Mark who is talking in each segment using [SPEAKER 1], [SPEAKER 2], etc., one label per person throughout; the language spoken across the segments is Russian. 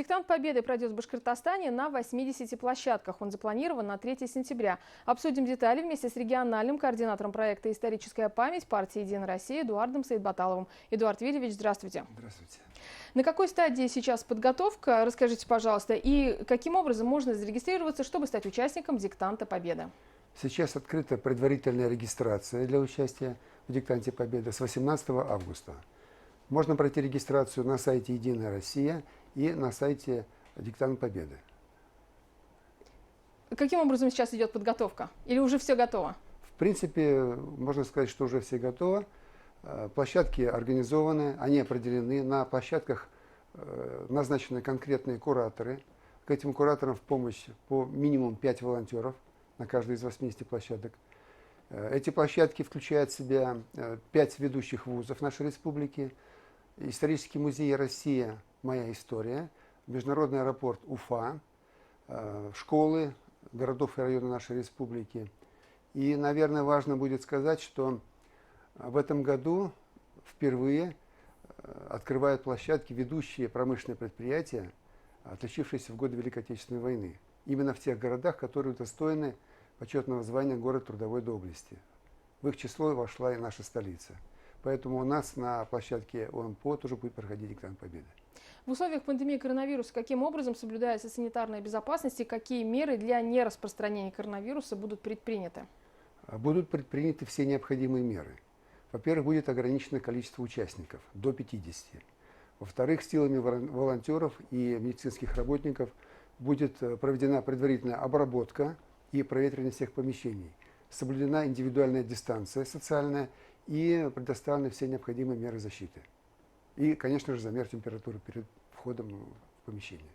[SPEAKER 1] Диктант Победы пройдет в Башкортостане на 80 площадках. Он запланирован на 3 сентября. Обсудим детали вместе с региональным координатором проекта «Историческая память» партии «Единая Россия» Эдуардом Саидбаталовым. Эдуард Вильевич, здравствуйте.
[SPEAKER 2] Здравствуйте.
[SPEAKER 1] На какой стадии сейчас подготовка? Расскажите, пожалуйста. И каким образом можно зарегистрироваться, чтобы стать участником Диктанта Победы?
[SPEAKER 2] Сейчас открыта предварительная регистрация для участия в Диктанте Победы с 18 августа. Можно пройти регистрацию на сайте «Единая Россия» и на сайте «Диктант Победы».
[SPEAKER 1] Каким образом сейчас идет подготовка? Или уже все готово?
[SPEAKER 2] В принципе, можно сказать, что уже все готово. Площадки организованы, они определены. На площадках назначены конкретные кураторы. К этим кураторам в помощь по минимум 5 волонтеров на каждой из 80 площадок. Эти площадки включают в себя 5 ведущих вузов нашей республики, Исторический музей «Россия. Моя история», Международный аэропорт Уфа, школы городов и районов нашей республики. И, наверное, важно будет сказать, что в этом году впервые открывают площадки ведущие промышленные предприятия, отличившиеся в годы Великой Отечественной войны. Именно в тех городах, которые удостоены почетного звания «Город трудовой доблести». В их число вошла и наша столица. Поэтому у нас на площадке ОМПО тоже будет проходить Диктант Победы.
[SPEAKER 1] В условиях пандемии коронавируса каким образом соблюдается санитарная безопасность и какие меры для нераспространения коронавируса будут предприняты?
[SPEAKER 2] Будут предприняты все необходимые меры. Во-первых, будет ограничено количество участников до 50. Во-вторых, силами волонтеров и медицинских работников будет проведена предварительная обработка и проветривание всех помещений. Соблюдена индивидуальная дистанция социальная и предоставлены все необходимые меры защиты. И, конечно же, замер температуры перед входом в помещение.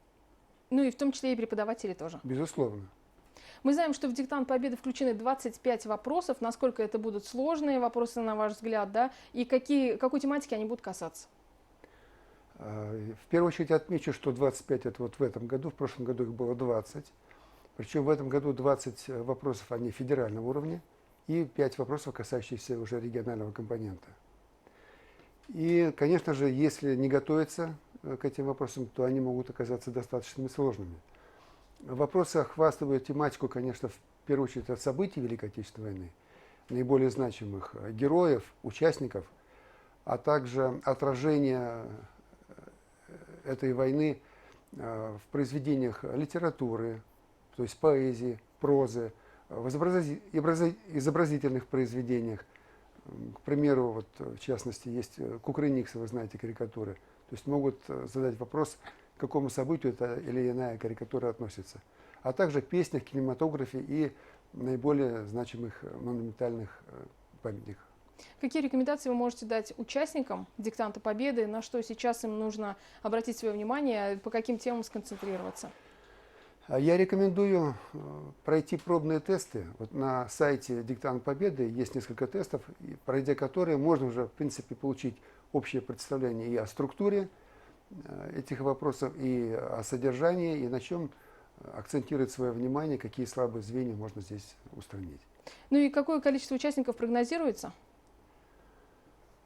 [SPEAKER 1] Ну и в том числе и преподаватели тоже.
[SPEAKER 2] Безусловно.
[SPEAKER 1] Мы знаем, что в Диктант Победы включены 25 вопросов. Насколько это будут сложные вопросы, на ваш взгляд, да? И какой тематики они будут касаться?
[SPEAKER 2] В первую очередь отмечу, что 25 это вот в этом году, в прошлом году их было 20. Причем в этом году 20 вопросов, они федерального уровня, и 5 вопросов, касающихся уже регионального компонента. И, конечно же, если не готовиться к этим вопросам, то они могут оказаться достаточно сложными. Вопросы охватывают тематику, конечно, в первую очередь от событий Великой Отечественной войны, наиболее значимых героев, участников, а также отражение этой войны в произведениях литературы, то есть поэзии, прозы, в изобразительных произведениях. К примеру, вот, в частности, есть Кукрыниксы, вы знаете, карикатуры. То есть могут задать вопрос, к какому событию эта или иная карикатура относится. А также песнях, кинематографе и наиболее значимых монументальных памятниках.
[SPEAKER 1] Какие рекомендации вы можете дать участникам Диктанта Победы, на что сейчас им нужно обратить свое внимание, по каким темам сконцентрироваться?
[SPEAKER 2] Я рекомендую пройти пробные тесты. Вот на сайте Диктант Победы есть несколько тестов, пройдя которые можно уже, в принципе, получить общее представление и о структуре этих вопросов, и о содержании, и на чем акцентировать свое внимание, какие слабые звенья можно здесь устранить.
[SPEAKER 1] Ну и какое количество участников прогнозируется?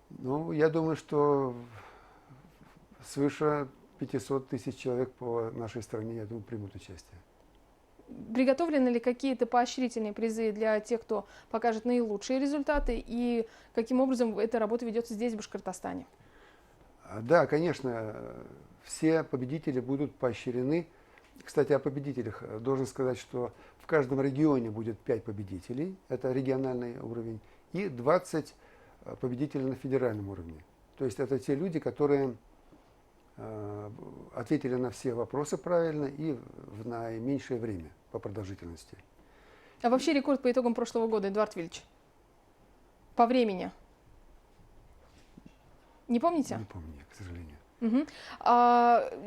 [SPEAKER 2] Ну, я думаю, что свыше 500 тысяч человек по нашей стране, я думаю, примут участие.
[SPEAKER 1] Приготовлены ли какие-то поощрительные призы для тех, кто покажет наилучшие результаты, и каким образом эта работа ведется здесь, в Башкортостане?
[SPEAKER 2] Да, конечно, все победители будут поощрены. Кстати, о победителях должен сказать, что в каждом регионе будет 5 победителей, это региональный уровень, и 20 победителей на федеральном уровне. То есть это те люди, которые ответили на все вопросы правильно и в наименьшее время по продолжительности.
[SPEAKER 1] А вообще рекорд по итогам прошлого года, Эдуард Вильевич? По времени? Не помните?
[SPEAKER 2] Не помню, к сожалению.
[SPEAKER 1] Угу.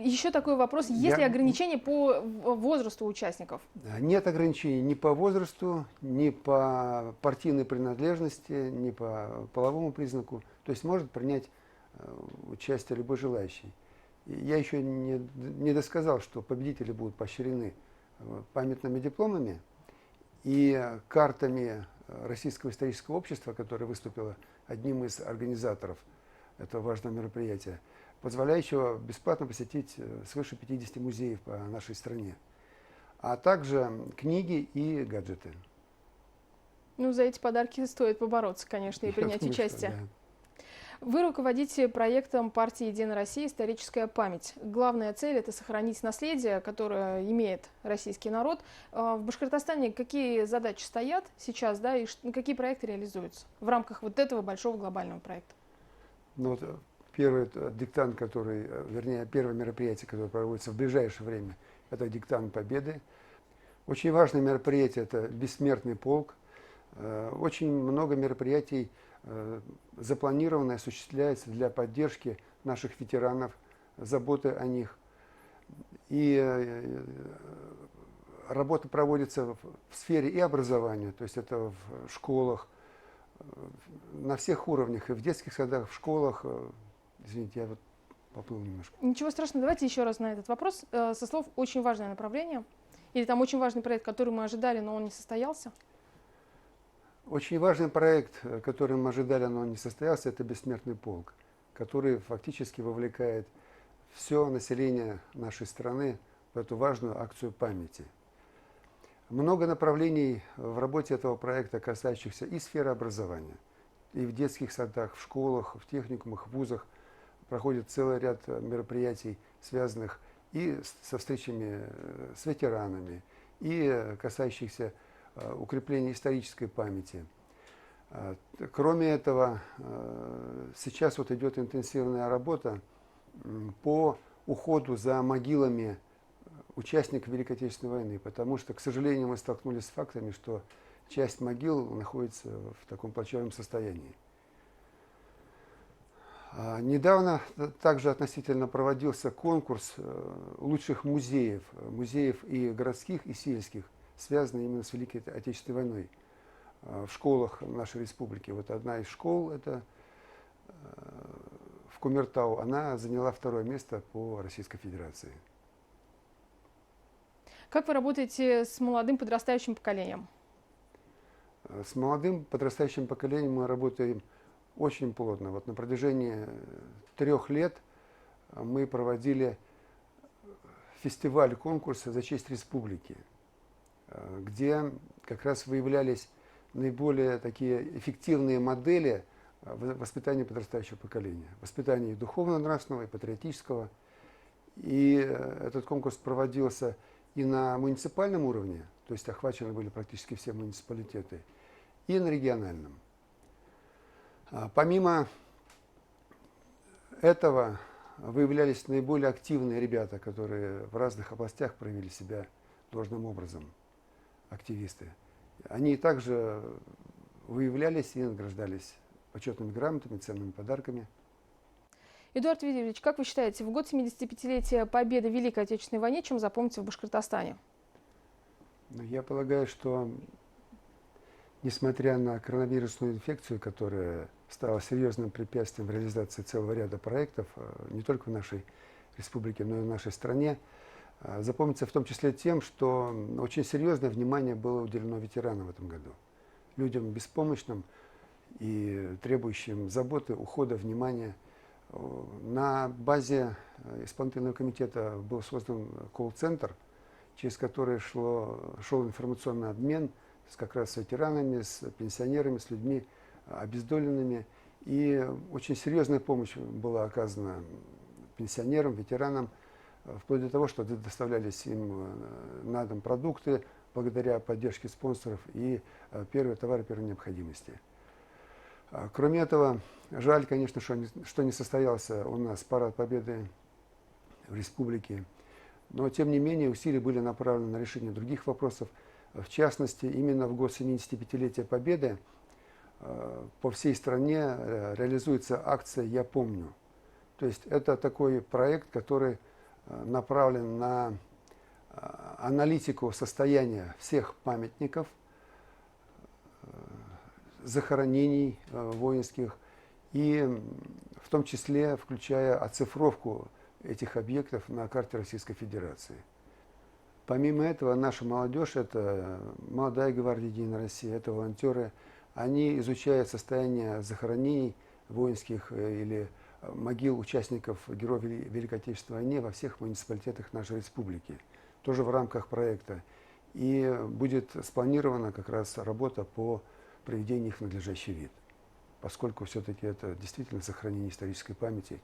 [SPEAKER 1] Еще такой вопрос. Есть ли ограничения по возрасту участников?
[SPEAKER 2] Нет ограничений ни по возрасту, ни по партийной принадлежности, ни по половому признаку. То есть может принять участие любой желающий. Я еще не досказал, что победители будут поощрены памятными дипломами и картами Российского исторического общества, которое выступило одним из организаторов этого важного мероприятия. позволяющего бесплатно посетить свыше 50 музеев по нашей стране, а также книги и гаджеты.
[SPEAKER 1] Ну, за эти подарки стоит побороться, конечно, и
[SPEAKER 2] Я
[SPEAKER 1] принять
[SPEAKER 2] думаю, что
[SPEAKER 1] участие.
[SPEAKER 2] да.
[SPEAKER 1] Вы руководите проектом партии «Единая Россия. Историческая память». Главная цель – это сохранить наследие, которое имеет российский народ. В Башкортостане какие задачи стоят сейчас, да, и какие проекты реализуются в рамках вот этого большого глобального проекта?
[SPEAKER 2] Ну, вот первый диктант, первое мероприятие, которое проводится в ближайшее время, это диктант Победы. Очень важное мероприятие – это бессмертный полк. Очень много мероприятий запланировано и осуществляется для поддержки наших ветеранов, заботы о них. И работа проводится в сфере и образования, то есть это в школах, на всех уровнях, и в детских садах, в школах. Извините, я вот поплыл немножко.
[SPEAKER 1] Ничего страшного, давайте еще раз на этот вопрос. Со слов «очень важное направление» или там очень важный проект, который мы ожидали, но он не состоялся?
[SPEAKER 2] Очень важный проект, который мы ожидали, но он не состоялся, это «Бессмертный полк», который фактически вовлекает все население нашей страны в эту важную акцию памяти. Много направлений в работе этого проекта, касающихся и сферы образования, и в детских садах, в школах, в техникумах, в вузах проходит целый ряд мероприятий, связанных и со встречами с ветеранами, и касающихся укрепления исторической памяти. Кроме этого, сейчас вот идет интенсивная работа по уходу за могилами участников Великой Отечественной войны, потому что, к сожалению, мы столкнулись с фактами, что часть могил находится в таком плачевном состоянии. Недавно также относительно проводился конкурс лучших музеев и городских, и сельских, связанный именно с Великой Отечественной войной в школах нашей республики. Вот одна из школ, это в Кумертау, она заняла 2-е место по Российской Федерации.
[SPEAKER 1] Как вы работаете с молодым подрастающим поколением?
[SPEAKER 2] С молодым подрастающим поколением мы работаем очень плотно. Вот на протяжении 3 лет мы проводили фестиваль конкурса «За честь республики», где как раз выявлялись наиболее такие эффективные модели воспитания подрастающего поколения. Воспитания и духовно-нравственного, и патриотического. И этот конкурс проводился и на муниципальном уровне, то есть охвачены были практически все муниципалитеты, и на региональном. Помимо этого выявлялись наиболее активные ребята, которые в разных областях проявили себя должным образом, активисты. Они также выявлялись и награждались почетными грамотами, ценными подарками.
[SPEAKER 1] Эдуард Вильевич, как вы считаете, в год 75-летия победы в Великой Отечественной войне чем запомнится в Башкортостане?
[SPEAKER 2] Я полагаю, что несмотря на коронавирусную инфекцию, которая стала серьезным препятствием в реализации целого ряда проектов, не только в нашей республике, но и в нашей стране, запомнится в том числе тем, что очень серьезное внимание было уделено ветеранам в этом году. Людям беспомощным и требующим заботы, ухода, внимания. На базе исполнительного комитета был создан колл-центр, через который шел информационный обмен как раз с ветеранами, с пенсионерами, с людьми обездоленными. И очень серьезная помощь была оказана пенсионерам, ветеранам, вплоть до того, что доставлялись им на дом продукты благодаря поддержке спонсоров и первые товары первой необходимости. Кроме этого, жаль, конечно, что не состоялся у нас парад Победы в республике, но тем не менее усилия были направлены на решение других вопросов. В частности, именно в год 75-летия Победы по всей стране реализуется акция «Я помню». То есть это такой проект, который направлен на аналитику состояния всех памятников, захоронений воинских, и в том числе включая оцифровку этих объектов на карте Российской Федерации. Помимо этого, наша молодежь, это молодая гвардия Единой России, это волонтеры, они изучают состояние захоронений воинских или могил участников героев Великой Отечественной войны во всех муниципалитетах нашей республики, тоже в рамках проекта. И будет спланирована как раз работа по приведению их в надлежащий вид, поскольку все-таки это действительно сохранение исторической памяти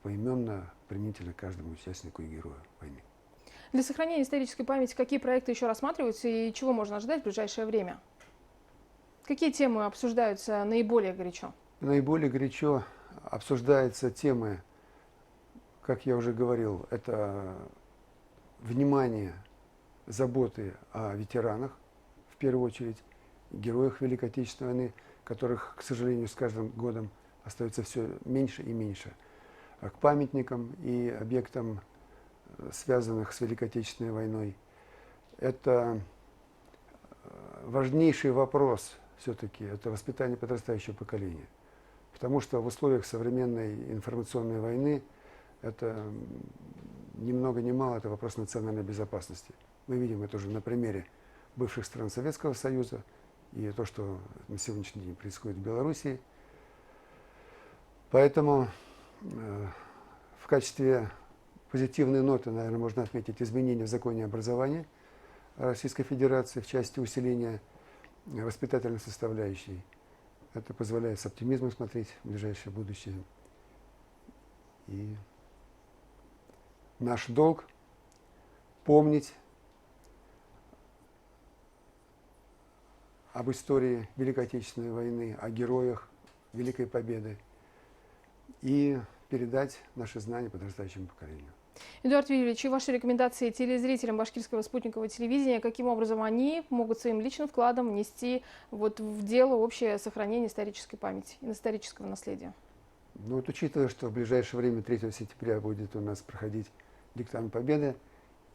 [SPEAKER 2] поименно, применительно к каждому участнику и герою войны.
[SPEAKER 1] Для сохранения исторической памяти какие проекты еще рассматриваются и чего можно ожидать в ближайшее время? Какие темы обсуждаются наиболее горячо?
[SPEAKER 2] Наиболее горячо обсуждаются темы, как я уже говорил, это внимание, заботы о ветеранах, в первую очередь, героях Великой Отечественной войны, которых, к сожалению, с каждым годом остается все меньше и меньше, к памятникам и объектам, связанных с Великой Отечественной войной. Это важнейший вопрос все-таки, это воспитание подрастающего поколения. Потому что в условиях современной информационной войны это ни много ни мало, это вопрос национальной безопасности. Мы видим это уже на примере бывших стран Советского Союза и то, что на сегодняшний день происходит в Белоруссии. Поэтому в качестве позитивной ноты, наверное, можно отметить изменения в законе образования Российской Федерации в части усиления воспитательной составляющей. Это позволяет с оптимизмом смотреть в ближайшее будущее. И наш долг помнить об истории Великой Отечественной войны, о героях Великой Победы и передать наши знания подрастающему поколению.
[SPEAKER 1] Эдуард Вильевич, и ваши рекомендации телезрителям башкирского спутникового телевидения, каким образом они могут своим личным вкладом внести в дело общее сохранение исторической памяти и исторического наследия?
[SPEAKER 2] Ну вот, учитывая, что в ближайшее время, 3 сентября, будет у нас проходить диктант Победы,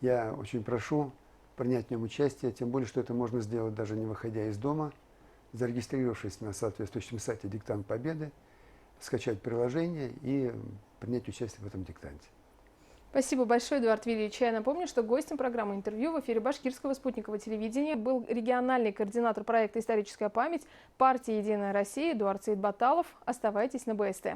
[SPEAKER 2] я очень прошу принять в нем участие, тем более, что это можно сделать даже не выходя из дома, зарегистрировавшись на соответствующем сайте «Диктант Победы», скачать приложение и принять участие в этом диктанте.
[SPEAKER 1] Спасибо большое, Эдуард Вильевич. Я напомню, что гостем программы «Интервью» в эфире башкирского спутникового телевидения был региональный координатор проекта «Историческая память» партии «Единая Россия» Эдуард Сейдбаталов. Оставайтесь на БСТ.